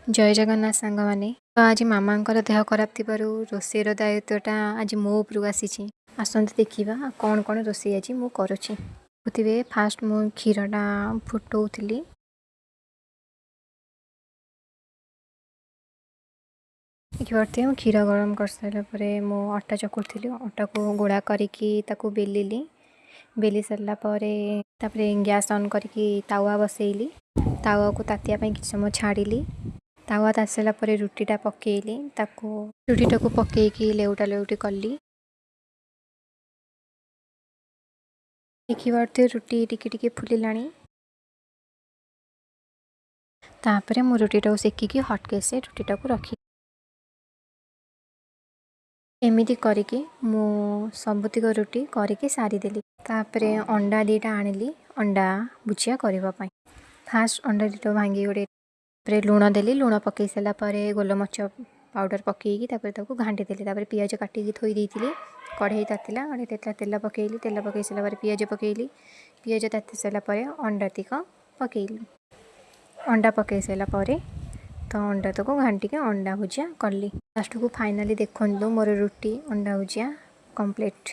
जय जगन्नाथ सांग माने तो आज मामांकर देह खराब थिबारु रोषेर दायित्वटा आज मो उपरु आसीछि। आसंत देखिबा कौन कौन रोषे आज मु करूछि। बुझिबे फास्ट मु क्षीरटा फुटौथिली। देखिए मु क्षीर गरम कर सारा परे मु अटा चकुर्थली। अटा को गोळा करिकी ताकू बेलिली। बेली सरला परे तापरे गैस ऑन करिकी तावा बसेइली। तावा को तातिया पई किछ समय छाडिली। तावा तासला परे रुटीटा पकेइली। ताकू रुटीटा को पकेइकी लेउटा लेउटी कली। देखिए रुटी टिके टिके फुलिलाणी। तापरे मु रुटीटा को सेकिकी हॉटकेस से रुटीटा को रखी। एमिति करिकी मु सबुतिक रुटी करिकी सारी देली। तापरे अंडा दीटा आनिली अंडा भुजिया करबा पई। फास्ट अंडा दीटा भांगी गोटे तापरे लूण देली। लूण पकई सारा परे गोलमरीच पाउडर पकईकी तापरे ताकू घांटी देली। तापरे पियाज काटिकी थोई देइतिली। कढ़ई तातिला कढ़ई तातिला तेल पकईली। तेल पकई सारा परे पियाज पकईली। पियाज ताति सारा परे अंडा तिक पकईली। अंडा पकई सारा परे तो अंडा तक घांटी के अंडा भुजिया कली। लास्ट को फाइनली देखंतु मोर रुटी अंडा भुजिया कंप्लीट।